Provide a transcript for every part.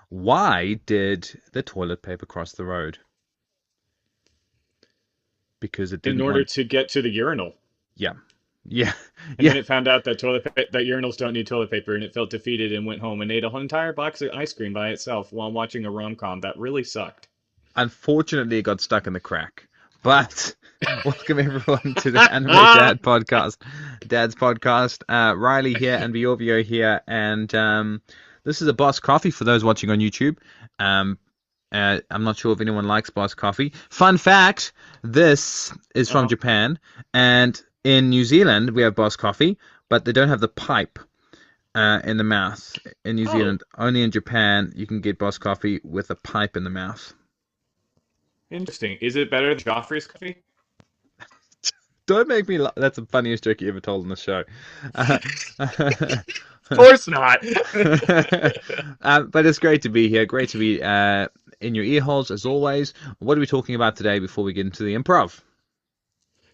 Why did the toilet paper cross the road? Because it In didn't order want. to get to the urinal. Yeah, yeah, And yeah. then it found out that that urinals don't need toilet paper, and it felt defeated and went home and ate a whole entire box of ice cream by itself while watching a rom-com that really sucked. Unfortunately, it got stuck in the crack. But welcome everyone to the Anime Dad's podcast. Riley here and Bjorvio here, and this is a Boss Coffee for those watching on YouTube. Um, I'm not sure if anyone likes Boss Coffee. Fun fact: this is from Uh-huh. Japan, and in New Zealand we have Boss Coffee, but they don't have the pipe in the mouth. In New Oh, Zealand, only in Japan you can get Boss Coffee with a pipe in the mouth. interesting. Is it better than Joffrey's coffee? Don't make me laugh. That's the funniest joke you ever told on the show. Uh, Of course not. but it's great to be here. Great to be in your ear holes as always. What are we talking about today before we get into the improv?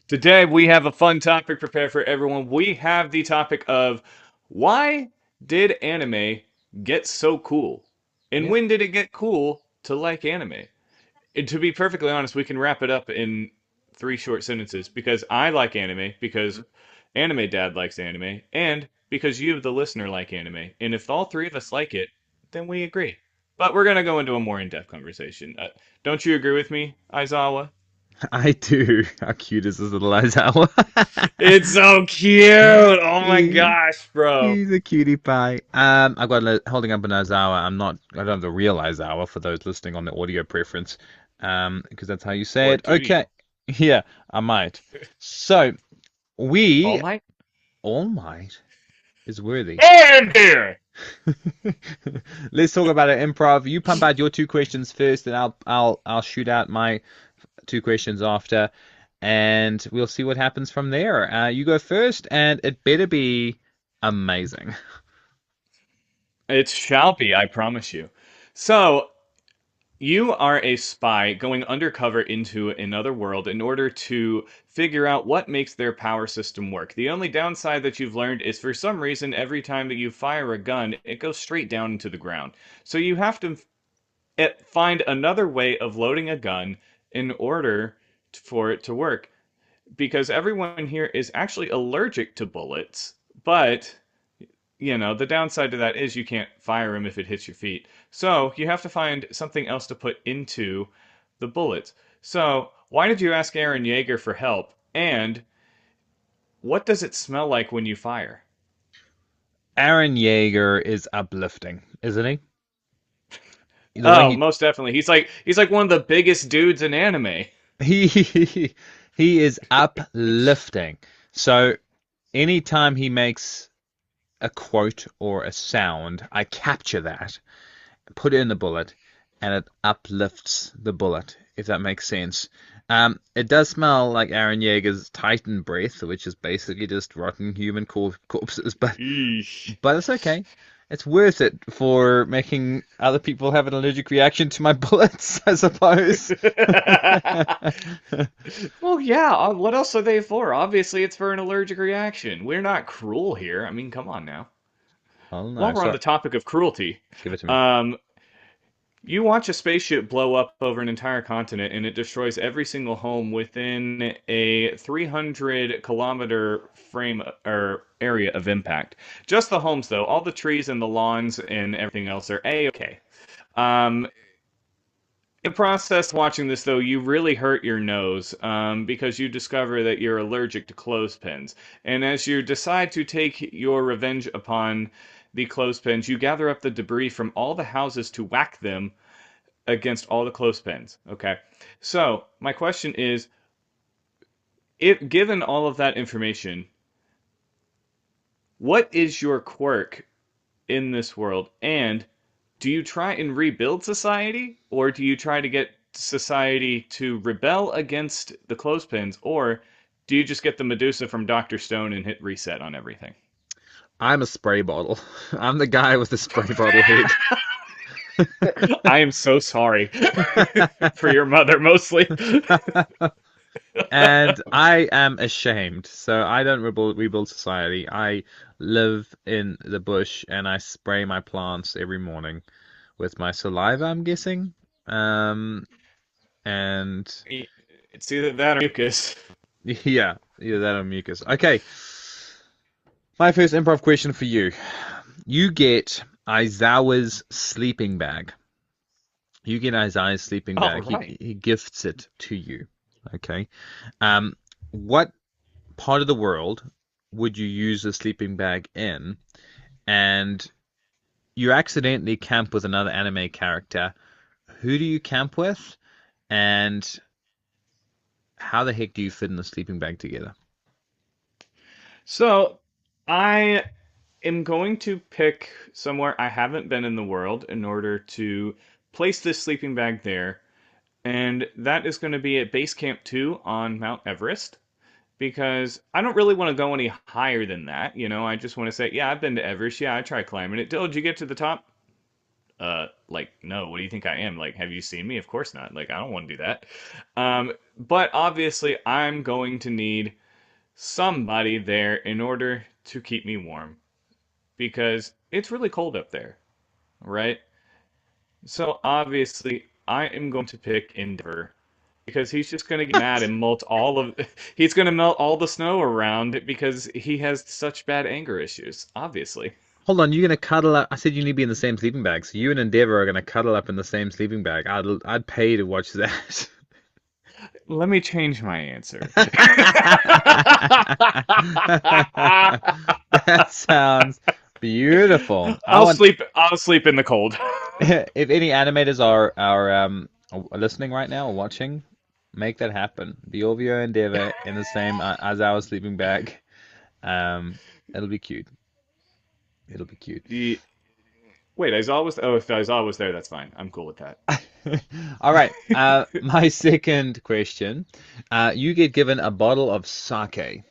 Today we have a fun topic prepared for everyone. We have the topic of why did anime get so cool? And Yeah. when did it get cool to like anime? And to be perfectly honest, we can wrap it up in three short sentences because I like anime, because Anime Dad likes anime, and because you, the listener, like anime. And if all three of us like it, then we agree. But we're going to go into a more in depth conversation. Don't you agree with me, Aizawa? I do. How cute is this little Aizawa? It's so cute! Oh my he, gosh, bro. he's a cutie pie. I've got holding up an Aizawa. I don't have the real Aizawa for those listening on the audio preference. Because that's how you say Or it. do you? Okay. Yeah, I might. So All we Might? All Might is worthy. I am here! Let's talk about it. Improv. You pump out your two questions first, and I'll shoot out my two questions after, and we'll see what happens from there. You go first, and it better be amazing. It shall be, I promise you. So, you are a spy going undercover into another world in order to figure out what makes their power system work. The only downside that you've learned is for some reason, every time that you fire a gun, it goes straight down into the ground. So you have to find another way of loading a gun in order for it to work. Because everyone here is actually allergic to bullets, but the downside to that is you can't fire him if it hits your feet. So you have to find something else to put into the bullets. So why did you ask Aaron Yeager for help? And what does it smell like when you fire? Aaron Yeager is uplifting, isn't he? The way Oh, most definitely. He's like one of the biggest dudes in anime. he he is uplifting. So anytime he makes a quote or a sound, I capture that, put it in the bullet, and it uplifts the bullet, if that makes sense. It does smell like Aaron Yeager's Titan breath, which is basically just rotten human corpses, but Eesh. it's okay. It's worth it for making other people have an allergic reaction to my bullets, I suppose. Well, yeah. What else are they for? Obviously, it's for an allergic reaction. We're not cruel here. I mean, come on now. Oh While no, we're on sorry. the topic of cruelty, Give it to me. um, you watch a spaceship blow up over an entire continent and it destroys every single home within a 300-kilometer frame or area of impact. Just the homes, though. All the trees and the lawns and everything else are A-okay. Um, in the process watching this, though, you really hurt your nose because you discover that you're allergic to clothespins. And as you decide to take your revenge upon the clothespins, you gather up the debris from all the houses to whack them against all the clothespins. Okay. So, my question is, if given all of that information, what is your quirk in this world? And do you try and rebuild society, or do you try to get society to rebel against the clothespins, or do you just get the Medusa from Dr. Stone and hit reset on everything? I'm a spray bottle. I'm the guy with the spray bottle head. I am so sorry for your mother, mostly. And I am ashamed. So I don't rebuild society. I live in the bush and I spray my plants every morning with my saliva, I'm guessing. Um, and It's either that or mucus. yeah, either that or mucus. Okay, my first improv question for you. You get Aizawa's sleeping bag. You get Isaiah's sleeping All bag. right. He gifts it to you. Okay. Um, what part of the world would you use the sleeping bag in? And you accidentally camp with another anime character. Who do you camp with? And how the heck do you fit in the sleeping bag together? So I am going to pick somewhere I haven't been in the world in order to place this sleeping bag there. And that is going to be at Base Camp 2 on Mount Everest. Because I don't really want to go any higher than that. I just want to say, yeah, I've been to Everest. Yeah, I tried climbing it. Did you get to the top? Like, no. What do you think I am? Like, have you seen me? Of course not. Like, I don't want to do that. But obviously, I'm going to need somebody there in order to keep me warm because it's really cold up there, right? So obviously, I am going to pick Endeavor because he's just going to get mad and melt all of he's going to melt all the snow around because he has such bad anger issues, obviously. Hold on, you're gonna cuddle up. I said you need to be in the same sleeping bag, so you and Endeavor are gonna cuddle up in the same sleeping bag. I'd pay to watch that. Let me change my answer. That sounds beautiful. I want I'll sleep in the cold. if any animators are listening right now or watching, make that happen. Bjorvio and Deva in the same as our sleeping bag. Um, it'll be cute. It'll be cute. The Wait, Aizawa was if Aizawa was there, that's fine. I'm cool with that. All right. My second question. You get given a bottle of sake,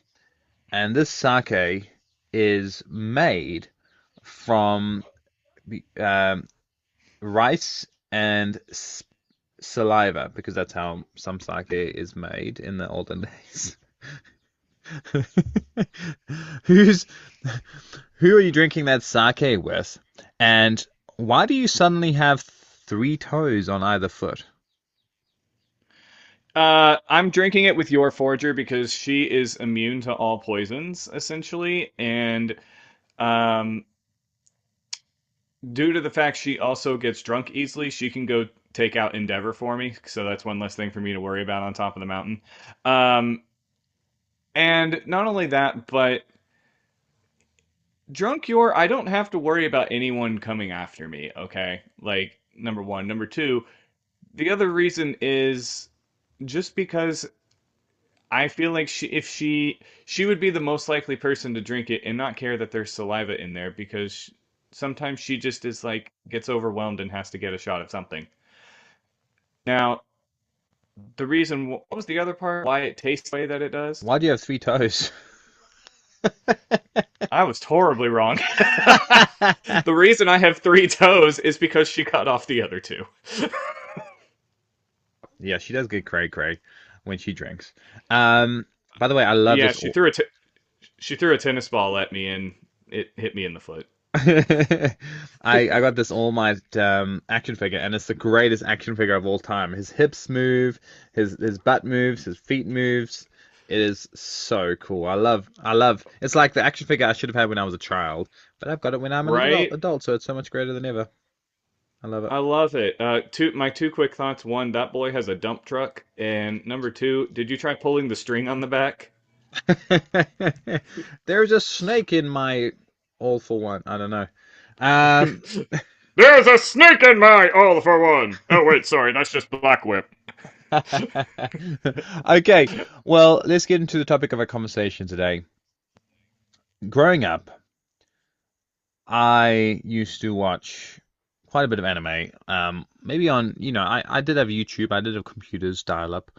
and this sake is made from rice and saliva, because that's how some sake is made in the olden days. Who's who are you drinking that sake with? And why do you suddenly have three toes on either foot? I'm drinking it with your forger because she is immune to all poisons, essentially, and um, due to the fact she also gets drunk easily, she can go take out Endeavor for me. So that's one less thing for me to worry about on top of the mountain. Um, and not only that, but drunk your, I don't have to worry about anyone coming after me. Okay, like number one, number two. The other reason is just because I feel like if she would be the most likely person to drink it and not care that there's saliva in there because sometimes she just is like gets overwhelmed and has to get a shot of something. Now, the reason what was the other part why it tastes the way that it does? Why do you have three toes? I was horribly wrong. The reason I have three toes is because she cut off the other two. Yeah, she does get cray cray when she drinks. By the way, I love Yeah, this. she threw a tennis ball at me and it hit me in the foot. I got this All Might action figure, and it's the greatest action figure of all time. His hips move, his butt moves, his feet moves. It is so cool. I love. It's like the action figure I should have had when I was a child, but I've got it when I'm an Right? adult, so it's so much greater than ever. I love I love it. My two quick thoughts. One, that boy has a dump truck. And number two, did you try pulling the string on the back? it. There's a snake in my all for one. I don't know. Um, There's a snake in my all for one. Oh, wait, sorry. That's just Black Whip. okay, well, let's get into the topic of our conversation today. Growing up, I used to watch quite a bit of anime. Maybe on, I did have YouTube. I did have computers dial up.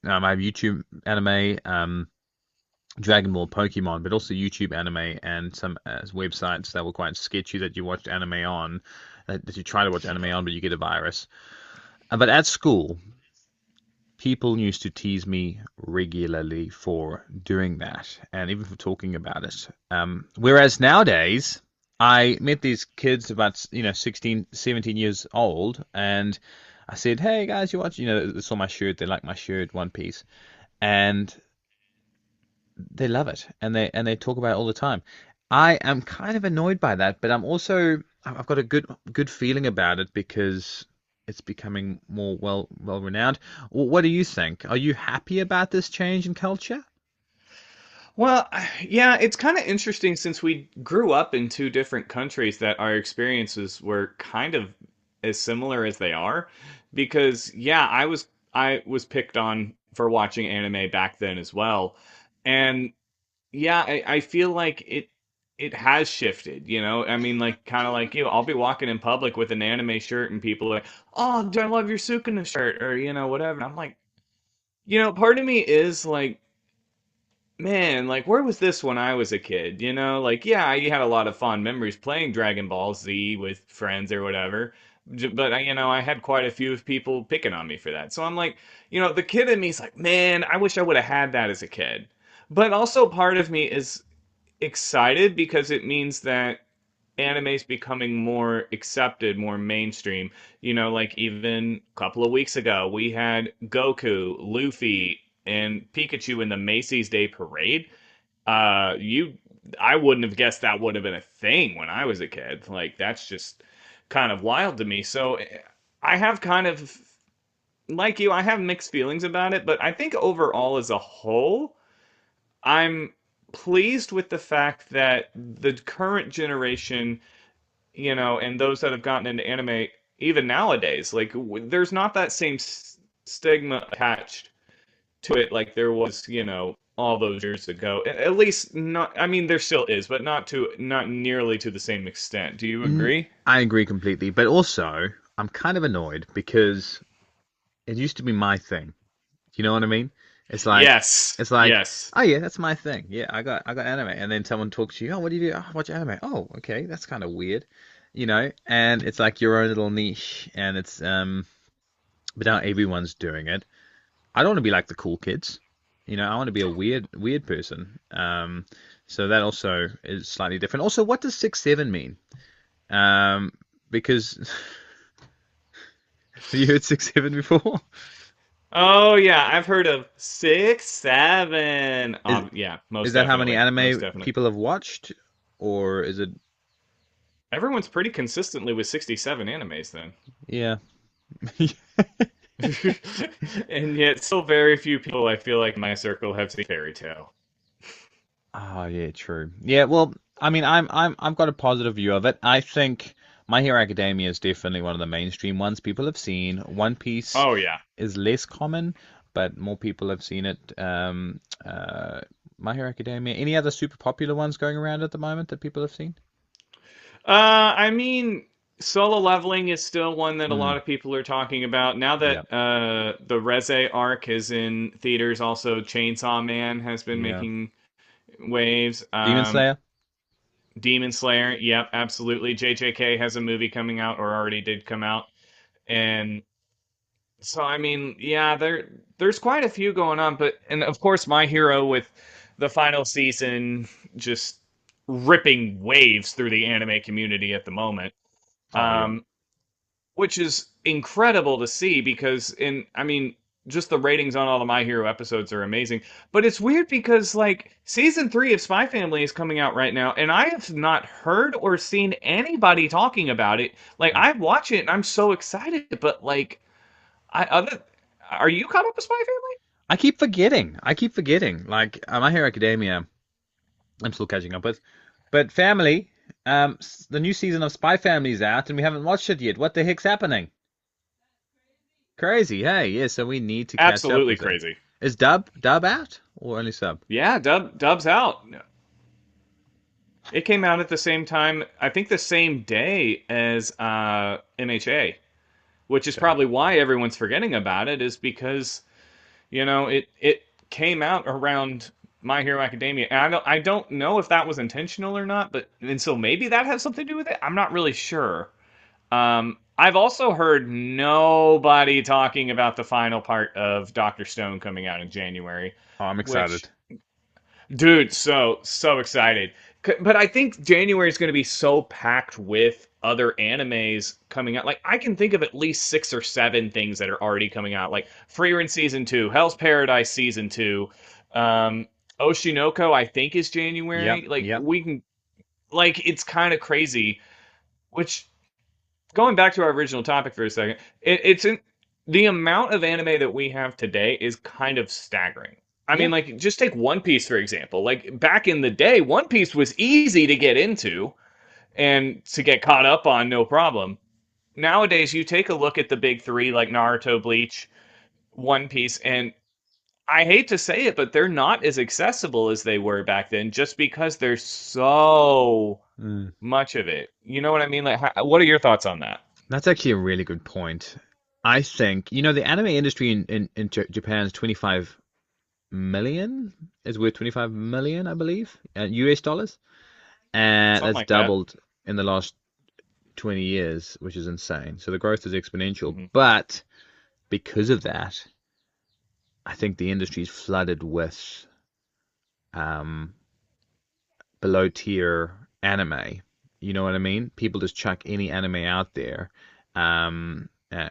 I have YouTube anime, Dragon Ball, Pokemon, but also YouTube anime and some websites that were quite sketchy that you watched anime on, that you try to watch anime on, but you get a virus. But at school, people used to tease me regularly for doing that, and even for talking about it. Whereas nowadays, I met these kids about, 16, 17 years old, and I said, "Hey guys, you watch?" They saw my shirt, they like my shirt, One Piece, and they love it, and they talk about it all the time. I am kind of annoyed by that, but I've got a good feeling about it because it's becoming more well renowned. What do you think? Are you happy about this change in culture? Well, yeah, it's kind of interesting since we grew up in two different countries that our experiences were kind of as similar as they are. Because yeah, I was picked on for watching anime back then as well. And yeah, I feel like it has shifted, you know? I mean, like kind of like you, I'll be walking in public with an anime shirt and people are like, "Oh, dude, I love your Sukuna shirt," or whatever. And I'm like, part of me is like, man, like where was this when I was a kid? Like yeah, you had a lot of fond memories playing Dragon Ball Z with friends or whatever. But I had quite a few of people picking on me for that. So I'm like, the kid in me is like, man, I wish I would have had that as a kid. But also part of me is excited because it means that anime's becoming more accepted, more mainstream. Like even a couple of weeks ago, we had Goku, Luffy, and Pikachu in the Macy's Day Parade. You, I wouldn't have guessed that would have been a thing when I was a kid. Like that's just kind of wild to me. So I have kind of like you, I have mixed feelings about it, but I think overall as a whole, I'm pleased with the fact that the current generation, and those that have gotten into anime even nowadays, like there's not that same stigma attached to it like there was, all those years ago. At least not. I mean, there still is, but not nearly to the same extent. Do you agree? I agree completely, but also I'm kind of annoyed because it used to be my thing. You know what I mean? It's like Yes. it's like, Yes. oh yeah, that's my thing. Yeah, I got anime, and then someone talks to you. Oh, what do you do? Oh, I watch anime. Oh, okay, that's kind of weird, And it's like your own little niche, and but now everyone's doing it. I don't want to be like the cool kids. I want to be a weird person. So that also is slightly different. Also, what does 6'7" mean? Um, because have you heard 6'7" before? Oh yeah, I've heard of 6, 7. Is Yeah, is most that how many definitely, most anime definitely. people have watched, or is it? Everyone's pretty consistently with 67 animes then. Yeah. And yet, still very few people I feel like in my circle have seen Fairy Tale. Oh yeah, true. Yeah, well, I mean, I've got a positive view of it. I think My Hero Academia is definitely one of the mainstream ones people have seen. One Piece Oh yeah. is less common, but more people have seen it. My Hero Academia. Any other super popular ones going around at the moment that people have seen? I mean, Solo Leveling is still one that a Mm, lot of people are talking about. Now yeah, that the Reze arc is in theaters, also Chainsaw Man has been yeah. making waves. Demon Slayer. Demon Slayer, yep, absolutely. JJK has a movie coming out, or already did come out. And so, I mean, yeah, there's quite a few going on. But, and of course, My Hero with the final season just ripping waves through the anime community at the moment. Oh yeah. Um, which is incredible to see because I mean, just the ratings on all the My Hero episodes are amazing. But it's weird because like season 3 of Spy Family is coming out right now, and I have not heard or seen anybody talking about it. Like Mm. I watch it and I'm so excited, but like I other are you caught up with Spy Family? I keep forgetting. I keep forgetting. Like My Hero Academia, I'm still catching up with. But Family, the new season of Spy Family is out, and we haven't watched it yet. What the heck's happening? Crazy, hey, yeah. So we need to catch up Absolutely with it. crazy. Is dub out or only sub? Yeah, Dub's out. It came out at the same time, I think the same day as MHA, which is Okay. probably why everyone's forgetting about it, is because it came out around My Hero Academia, and I don't know if that was intentional or not, but and so maybe that has something to do with it. I'm not really sure. I've also heard nobody talking about the final part of Doctor Stone coming out in January, Oh, I'm which excited. dude, so excited. But I think January is going to be so packed with other animes coming out. Like I can think of at least 6 or 7 things that are already coming out. Like Frieren season 2, Hell's Paradise season 2, Oshinoko I think is Yep, January. Like yep, we can, like it's kind of crazy. Which, going back to our original topic for a second, it's in the amount of anime that we have today is kind of staggering. I mean, yep. like, just take One Piece, for example. Like, back in the day, One Piece was easy to get into and to get caught up on, no problem. Nowadays, you take a look at the big three, like Naruto, Bleach, One Piece, and I hate to say it, but they're not as accessible as they were back then just because there's so Mm. much of it. You know what I mean? Like, what are your thoughts on that? That's actually a really good point. I think, the anime industry in Japan is 25 million, is worth 25 million, I believe, US dollars. And Something that's like that. doubled in the last 20 years, which is insane. So the growth is exponential. Hmm. But because of that, I think the industry is flooded with um, below tier anime. You know what I mean? People just chuck any anime out there.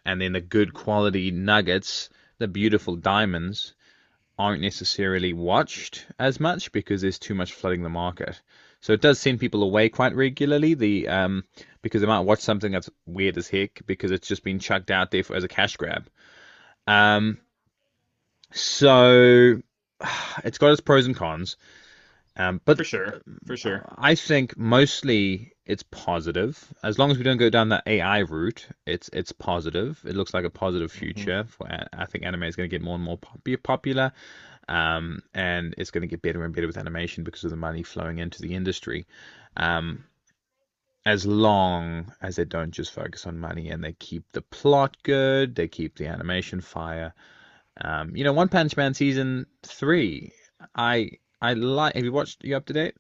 And then the good quality nuggets, the beautiful diamonds, aren't necessarily watched as much because there's too much flooding the market. So it does send people away quite regularly. Because they might watch something that's weird as heck because it's just been chucked out there as a cash grab. Um, so it's got its pros and cons. But For sure. For sure. I think mostly it's positive. As long as we don't go down the AI route, it's positive. It looks like a positive Hmm. future. I think anime is going to get more and more popular, and it's going to get better and better with animation because of the money flowing into the industry. Um, as long as they don't just focus on money and they keep the plot good, they keep the animation fire. One Punch Man season 3. I I like. Have you watched? You up to date?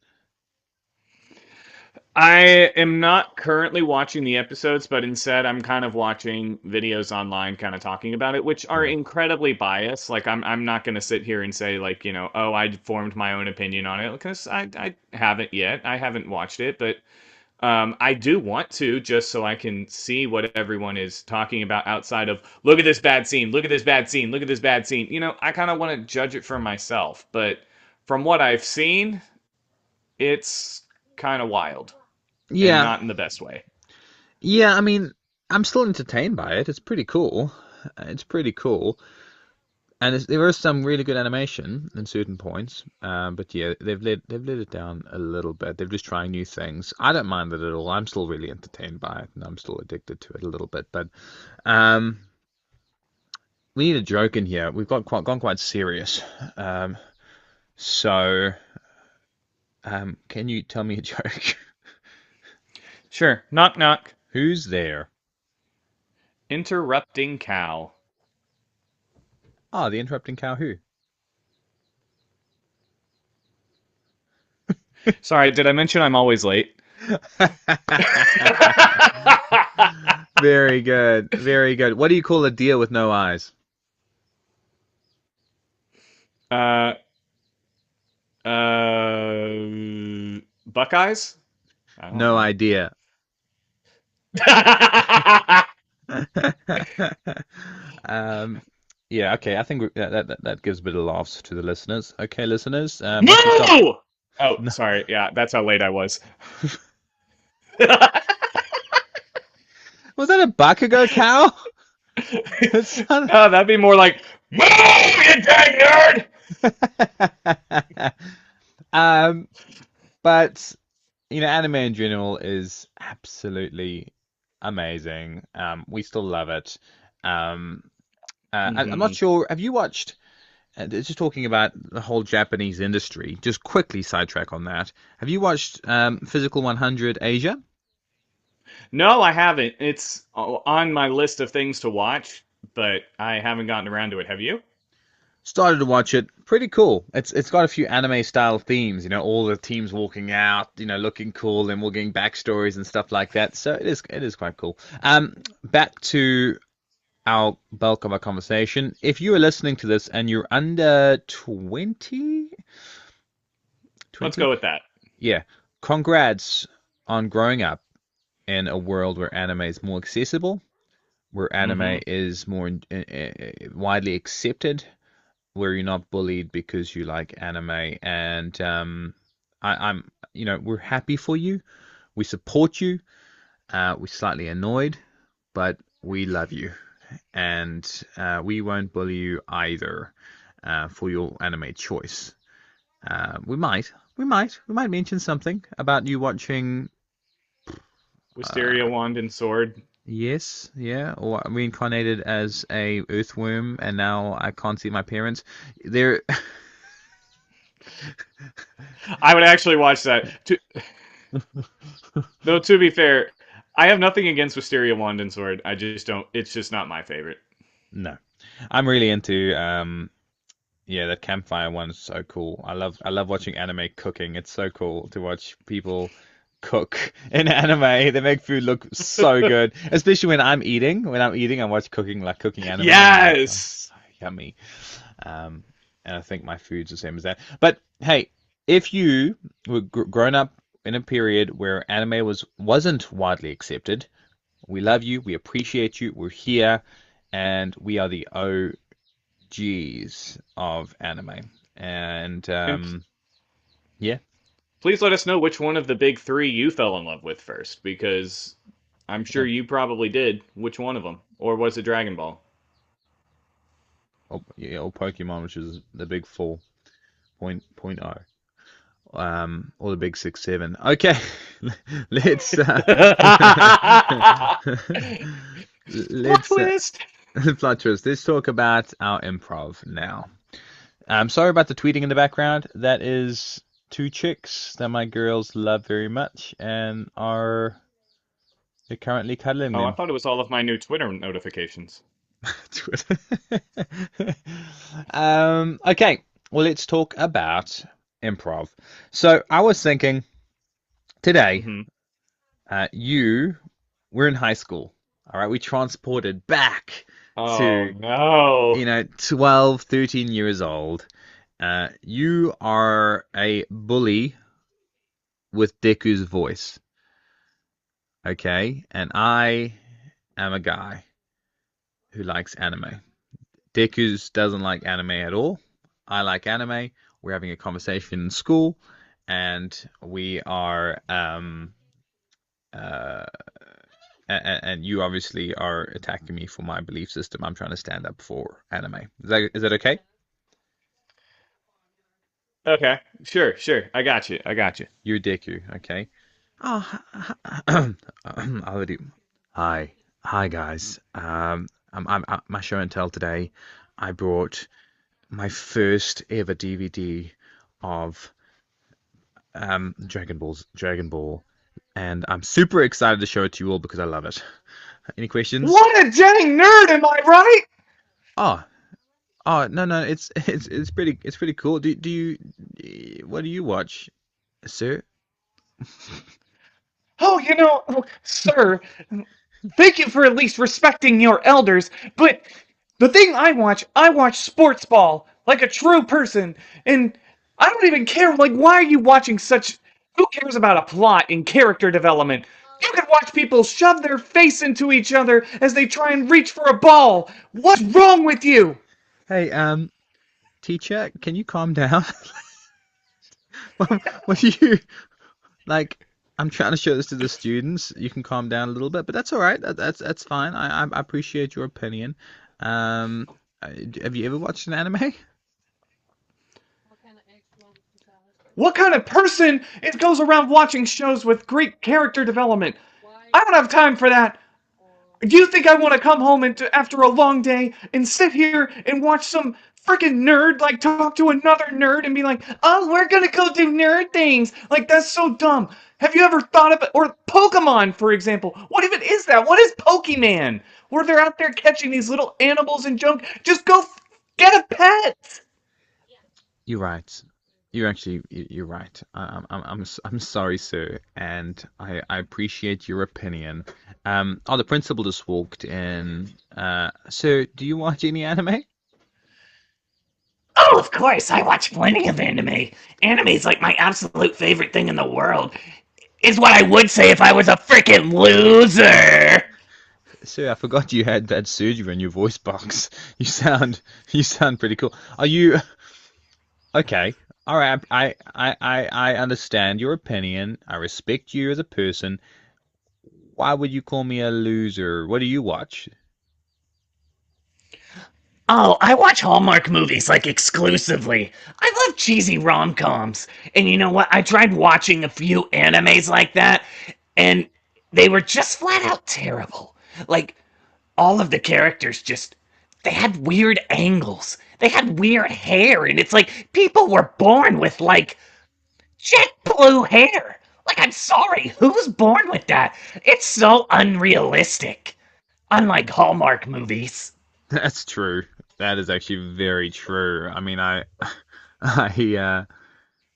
I am not currently watching the episodes, but instead I'm kind of watching videos online kind of talking about it, which are Yeah. incredibly biased. Like I'm not going to sit here and say like, oh, I formed my own opinion on it because I haven't yet. I haven't watched it, but I do want to just so I can see what everyone is talking about outside of look at this bad scene, look at this bad scene, look at this bad scene. I kind of want to judge it for myself, but from what I've seen, it's kind of wild and Yeah, not in the best way. yeah. I mean, I'm still entertained by it. It's pretty cool. It's pretty cool, and there is some really good animation in certain points. But yeah, they've let it down a little bit. They're just trying new things. I don't mind it at all. I'm still really entertained by it, and I'm still addicted to it a little bit. But um, we need a joke in here. We've gone quite serious. Um, so can you tell me a joke? Sure. Knock knock. Who's there? Interrupting cow. Ah, the interrupting cow. Who? Sorry, did I mention I'm always late? Very good. Very good. What do you call a deer with no eyes? uh, Buckeyes? I don't No know. idea. um, yeah, okay. I think that gives a bit of laughs to the listeners. Okay, listeners, once we stop. Moo! Oh, No. sorry. Yeah, that's how late I was. Was that a Bakugo cow? It's not... No, that'd be more like, moo, you dang um, but anime in general is absolutely amazing. We still love it. Um, I'm not nerd. sure. Have you watched? Just talking about the whole Japanese industry. Just quickly sidetrack on that. Have you watched Physical 100 Asia? No, I haven't. It's on my list of things to watch, but I haven't gotten around to it. Have you? Started to watch it. Pretty cool. It's got a few anime style themes. All the teams walking out, looking cool, and we're getting backstories and stuff like that. So it is quite cool. Back to our bulk of our conversation. If you are listening to this and you're under 20, Let's go 20, with that. yeah, congrats on growing up in a world where anime is more accessible, where anime Mm-hmm. is more widely accepted, where you're not bullied because you like anime, and I'm, we're happy for you. We support you. We're slightly annoyed, but we love you, and we won't bully you either for your anime choice. We might mention something about you watching. Wisteria Uh, wand and sword. yes, yeah, or reincarnated as a earthworm, and now I can't see my parents. There, I would actually watch that. Though to be fair, I have nothing against Wisteria wand and sword. I just don't. It's just not my favorite. no, I'm really into yeah, that campfire one is so cool. I love watching anime cooking. It's so cool to watch people cook in anime. They make food look so good, especially when I'm eating. When I'm eating, I watch cooking anime, and I'm like, oh, Yes. so yummy. Um, and I think my food's the same as that. But hey, if you were grown up in a period where anime wasn't widely accepted, we love you, we appreciate you, we're here, and we are the OGs of anime. And And yeah, please let us know which one of the big three you fell in love with first, because I'm sure or, you probably did. Which one of them? Or was it Dragon Ball? or Pokemon, which is the big 4.0. Or the big 6-7. Okay, let's Plot let's twist. plot twist. Let's talk about our improv now. I'm sorry about the tweeting in the background. That is two chicks that my girls love very much and are they're currently cuddling Oh, I them. thought it was all of my new Twitter notifications. Twitter. Okay, well, let's talk about improv. So I was thinking today, Mm-hmm. you were in high school. All right, we transported back Oh to, no. 12, 13 years old. You are a bully with Deku's voice, okay? And I am a guy who likes anime. Deku's doesn't like anime at all. I like anime. We're having a conversation in school, and we are uh, and you obviously are attacking me for my belief system. I'm trying to stand up for anime. Is that okay? Okay. Sure, sure. I got you. I got you. You're Deku, okay? Oh, already. Hi guys. My show and tell today. I brought my first ever DVD of Dragon Ball, and I'm super excited to show it to you all because I love it. Any questions? What a dang nerd, am I right? Oh, no, it's pretty cool. Do you what do you watch, sir? Oh, sir, thank you for at least respecting your elders, but the thing I watch sports ball like a true person, and I don't even care, like, why are you watching such. Who cares about a plot and character development? You can watch people shove their face into each other as they try and reach for a ball. What's wrong with you? Hey, teacher, can you calm down? What do you like? I'm trying to show this to the students. You can calm down a little bit, but that's all right. That's fine. I appreciate your opinion. Um, have you ever watched an anime? What kind of person it goes around watching shows with great character development? I don't have time for that. Do you think I want to come home after a long day and sit here and watch some freaking nerd like talk to another nerd and be like, "Oh, we're gonna go do nerd things"? Like that's so dumb. Have you ever thought of it? Or Pokemon, for example. What even is that? What is Pokemon? Where they're out there catching these little animals and junk? Just go get a pet. You're right. You're right. I'm sorry, sir, and I appreciate your opinion. The principal just walked in. Sir, do you watch any anime? Oh, of course, I watch plenty of anime. Anime is like my absolute favorite thing in the world. Is what I would say if I was a freaking loser. Sir, I forgot you had surgery in your voice box. You sound pretty cool. Are you okay? All right, I understand your opinion. I respect you as a person. Why would you call me a loser? What do you watch? Oh, I watch Hallmark movies like exclusively. I love cheesy rom coms. And you know what? I tried watching a few animes like that, and they were just flat out terrible. Like, all of the characters just. They had weird angles. They had weird hair, and it's like people were born with, like, jet blue hair. Like, I'm sorry, who's born with that? It's so unrealistic. Unlike Hallmark movies. That's true. That is actually very true. I mean, I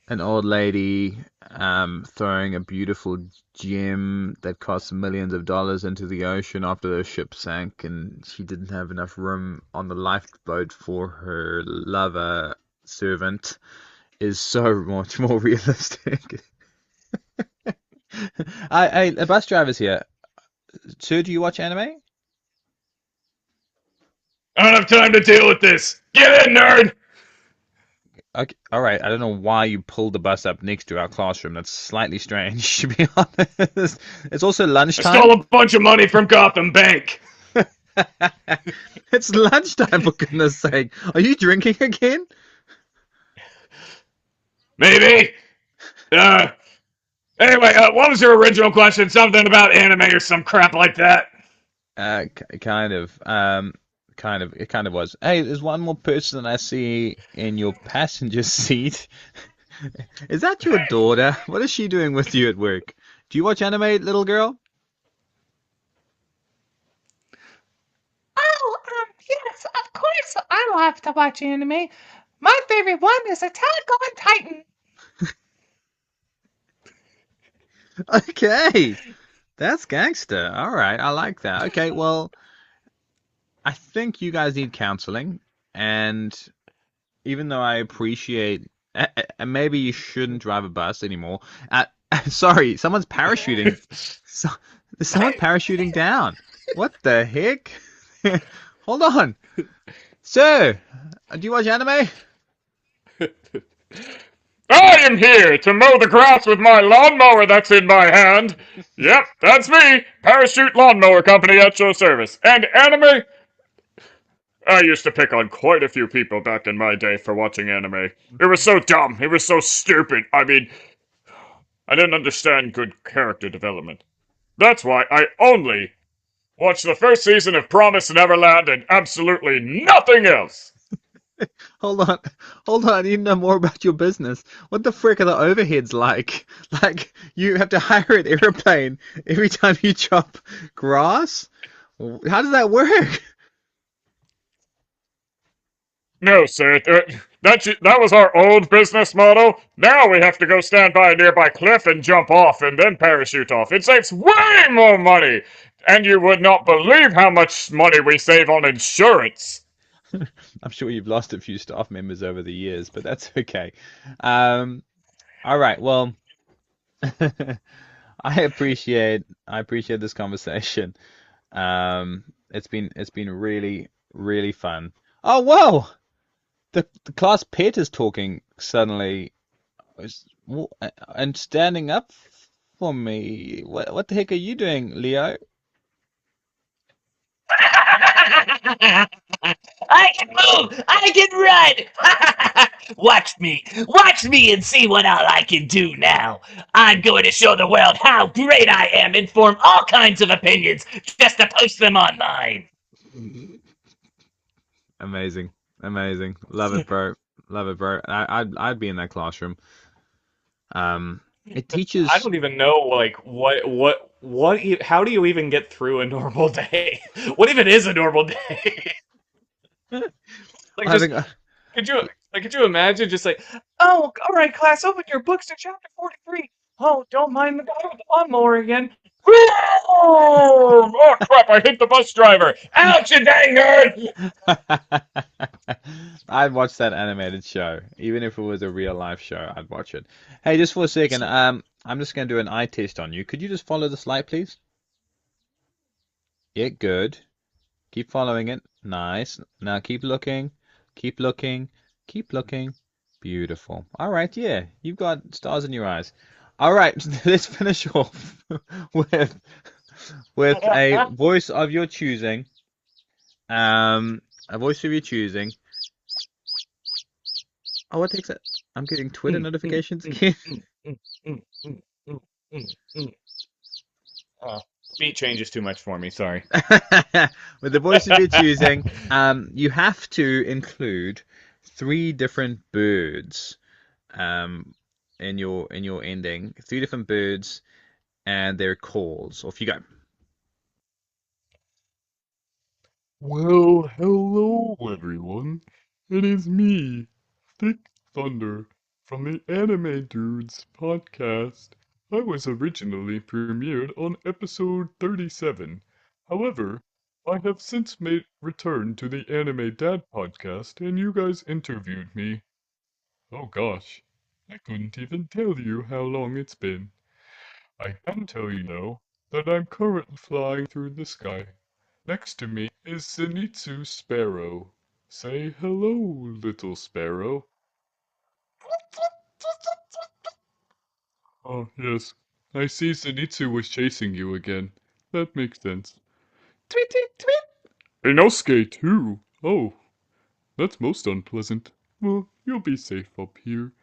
an old lady throwing a beautiful gem that cost millions of dollars into the ocean after the ship sank, and she didn't have enough room on the lifeboat for her lover servant is so much more realistic. A bus driver's here. Sir, do you watch anime? I don't have time to deal with this. Get in, nerd! Okay, all right. I don't know why you pulled the bus up next to our classroom. That's slightly strange, to be honest. It's also I stole lunchtime. a bunch of money from Gotham Bank. It's lunchtime, for goodness sake. Are you drinking again? Maybe. Uh, anyway, what was your original question? Something about anime or some crap like that? Kind of. Kind of. It kind of was. Hey, there's one more person I see in your passenger seat. Is that your daughter? What is she doing with you at work? Do you watch anime, little girl? Oh, yes, of course I love to watch anime. My favorite one is Attack on Titan. Okay, that's gangster. All right, I like that. Okay, well, I think you guys need counseling, and even though I appreciate, maybe you shouldn't drive a bus anymore. Sorry, someone's parachuting. So, there's someone parachuting down. What the heck? Hold on, sir. Do you watch anime? I am here to mow the grass with my lawnmower that's in my hand. Yep, that's me, Parachute Lawnmower Company at your service. And anime? I used to pick on quite a few people back in my day for watching anime. It was so dumb. It was so stupid. I mean, I didn't understand good character development. That's why I only watch the first season of Promise Neverland and absolutely nothing else. Hold on, hold on. I need to know more about your business. What the frick are the overheads like? Like you have to hire an airplane every time you chop grass? How does that work? No, sir. That was our old business model. Now we have to go stand by a nearby cliff and jump off and then parachute off. It saves way more money. And you would not believe how much money we save on insurance. I'm sure you've lost a few staff members over the years, but that's okay. Um, all right. Well, I appreciate this conversation. It's been really fun. Oh, whoa! The class pet is talking suddenly and standing up for me. What the heck are you doing, Leo? I can move! I can run! Watch me and see what all I can do now. I'm going to show the world how great I am and form all kinds of opinions just to post them online. Amazing, amazing. Love it, bro. Love it, bro. I'd be in that classroom. It I teaches. don't even know, like, how do you even get through a normal day? What even is a normal day? Like, just Having could you could you imagine just like, oh, all right, class, open your books to chapter 43. Oh, don't mind the guy with the lawnmower again. Oh crap! I hit the bus driver. Ouch, you dang nerd! I'd watch that animated show, even if it was a real life show. I'd watch it. Hey, just for a second, I'm just gonna do an eye test on you. Could you just follow the slide, please? Yeah, good. Keep following it. Nice. Now keep looking. Keep looking. Keep looking. Beautiful. All right, yeah, you've got stars in your eyes. All right, let's finish off with a voice of your choosing. A voice of your choosing. Oh, what takes it? I'm getting Twitter notifications again. Beat change is too much for me. Sorry. With the voice of your choosing, you have to include three different birds, um, in your ending. Three different birds and their calls. Off you go. Well, hello everyone. It is me, Thick Thunder, from the Anime Dudes podcast. I was originally premiered on episode 37. However, I have since made return to the Anime Dad podcast and you guys interviewed me. Oh gosh, I couldn't even tell you how long it's been. I can tell you though that I'm currently flying through the sky. Next to me is Zenitsu Sparrow. Say hello, little sparrow. Oh, yes. I see Zenitsu was chasing you again. That makes sense. Tweet, tweet, tweet. Inosuke, too. Oh, that's most unpleasant. Well, you'll be safe up here.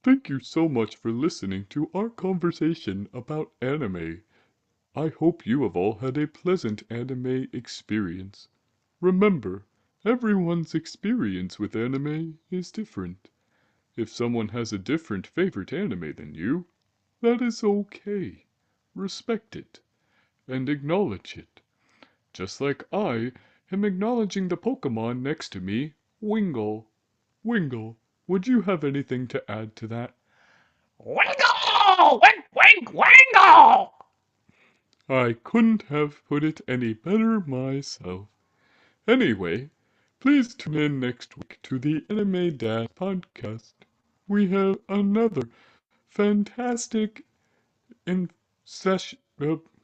Thank you so much for listening to our conversation about anime. I hope you have all had a pleasant anime experience. Remember, everyone's experience with anime is different. If someone has a different favorite anime than you, that is okay. Respect it and acknowledge it. Just like I am acknowledging the Pokemon next to me, Wingull. Wingull, would you have anything to add to that? Wingle! Wink, wink, wingle! I couldn't have put it any better myself. Anyway, please tune in next week to the Anime Dad podcast. We have another fantastic in session.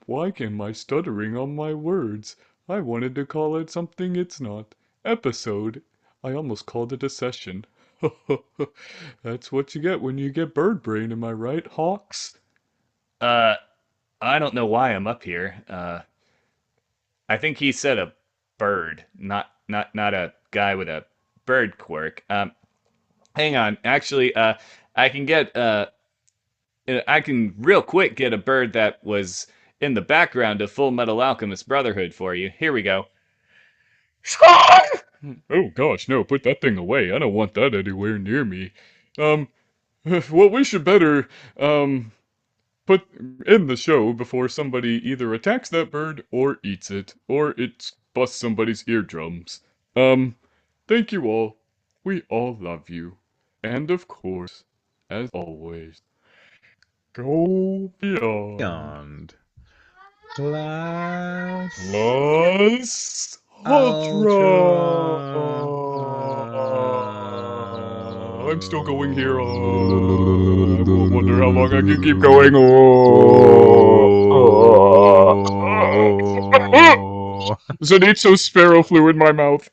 Why am I stuttering on my words? I wanted to call it something it's not. Episode. I almost called it a session. That's what you get when you get bird brain, am I right, Hawks? Uh, I don't know why I'm up here. I think he said a bird, not a guy with a bird quirk. Hang on. Actually, I can get I can real quick get a bird that was in the background of Full Metal Alchemist Brotherhood for you. Here we go. Oh gosh, no, put that thing away. I don't want that anywhere near me. Um, well, we should better, put in the show before somebody either attacks that bird or eats it, or it busts somebody's eardrums. Um, thank you all. We all love you. And of course, as always, go beyond. Beyond. Plus Plus Ultra. Ultra. I'm still going here. I wonder how long I can keep going. Oh. Zenitsu Sparrow flew in my mouth.